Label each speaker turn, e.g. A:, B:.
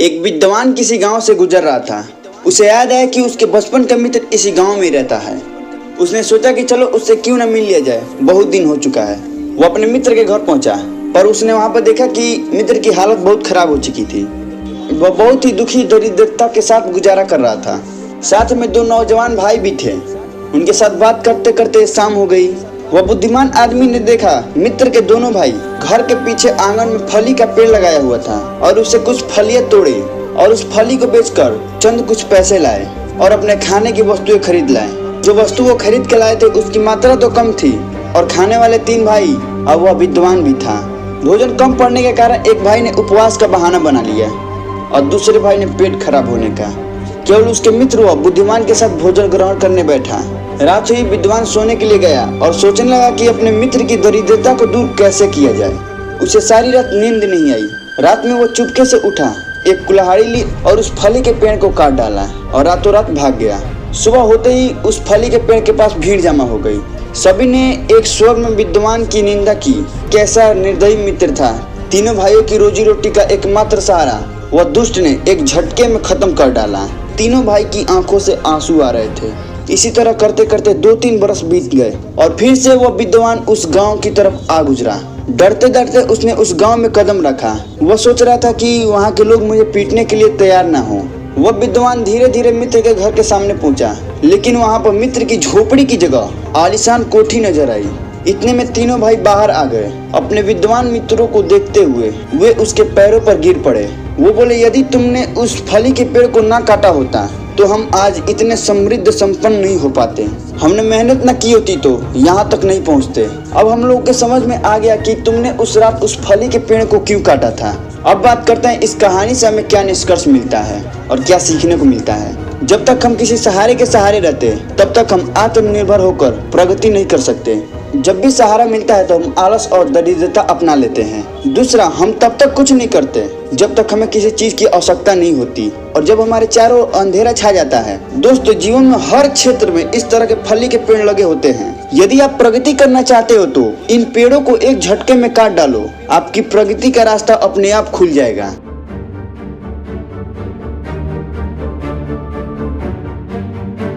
A: एक विद्वान किसी गांव से गुजर रहा था। उसे याद आया कि उसके बचपन का मित्र इसी गांव में रहता है। उसने सोचा कि चलो उससे क्यों न मिल लिया जाए, बहुत दिन हो चुका है। वो अपने मित्र के घर पहुंचा, पर उसने वहां पर देखा कि मित्र की हालत बहुत खराब हो चुकी थी। वह बहुत ही दुखी दरिद्रता के साथ गुजारा कर रहा था। साथ में दो नौजवान भाई भी थे। उनके साथ बात करते करते शाम हो गई। वह बुद्धिमान आदमी ने देखा मित्र के दोनों भाई घर के पीछे आंगन में फली का पेड़ लगाया हुआ था और उससे कुछ फलियां तोड़े और उस फली को बेचकर चंद कुछ पैसे लाए और अपने खाने की वस्तुएं खरीद लाए। जो वस्तु वो खरीद के लाए थे उसकी मात्रा तो कम थी और खाने वाले तीन भाई और वह विद्वान भी था। भोजन कम पड़ने के कारण एक भाई ने उपवास का बहाना बना लिया और दूसरे भाई ने पेट खराब होने का। केवल उसके मित्र वह बुद्धिमान के साथ भोजन ग्रहण करने बैठा। रात हुई, विद्वान सोने के लिए गया और सोचने लगा कि अपने मित्र की दरिद्रता को दूर कैसे किया जाए। उसे सारी रात नींद नहीं आई। रात में वो चुपके से उठा, एक कुल्हाड़ी ली और उस फली के पेड़ को काट डाला और रातों रात भाग गया। सुबह होते ही उस फली के पेड़ के पास भीड़ जमा हो गई। सभी ने एक स्वर में विद्वान की निंदा की। कैसा निर्दयी मित्र था। तीनों भाइयों की रोजी रोटी का एकमात्र सहारा वह दुष्ट ने एक झटके में खत्म कर डाला। तीनों भाई की आंखों से आंसू आ रहे थे। इसी तरह करते करते 2-3 बरस बीत गए और फिर से वह विद्वान उस गांव की तरफ आ गुजरा। डरते डरते उसने उस गांव में कदम रखा। वह सोच रहा था कि वहां के लोग मुझे पीटने के लिए तैयार ना हो। वह विद्वान धीरे धीरे मित्र के घर के सामने पहुंचा, लेकिन वहां पर मित्र की झोपड़ी की जगह आलीशान कोठी नजर आई। इतने में तीनों भाई बाहर आ गए। अपने विद्वान मित्रों को देखते हुए वे उसके पैरों पर गिर पड़े। वो बोले, यदि तुमने उस फली के पेड़ को ना काटा होता तो हम आज इतने समृद्ध संपन्न नहीं हो पाते। हमने मेहनत न की होती तो यहाँ तक नहीं पहुँचते। अब हम लोगों के समझ में आ गया कि तुमने उस रात उस फली के पेड़ को क्यों काटा था। अब बात करते हैं इस कहानी से हमें क्या निष्कर्ष मिलता है और क्या सीखने को मिलता है। जब तक हम किसी सहारे के सहारे रहते तब तक हम आत्मनिर्भर होकर प्रगति नहीं कर सकते। जब भी सहारा मिलता है तो हम आलस और दरिद्रता अपना लेते हैं। दूसरा, हम तब तक कुछ नहीं करते जब तक हमें किसी चीज की आवश्यकता नहीं होती और जब हमारे चारों ओर अंधेरा छा जाता है। दोस्तों, जीवन में हर क्षेत्र में इस तरह के फली के पेड़ लगे होते हैं। यदि आप प्रगति करना चाहते हो तो इन पेड़ों को एक झटके में काट डालो। आपकी प्रगति का रास्ता अपने आप खुल जाएगा।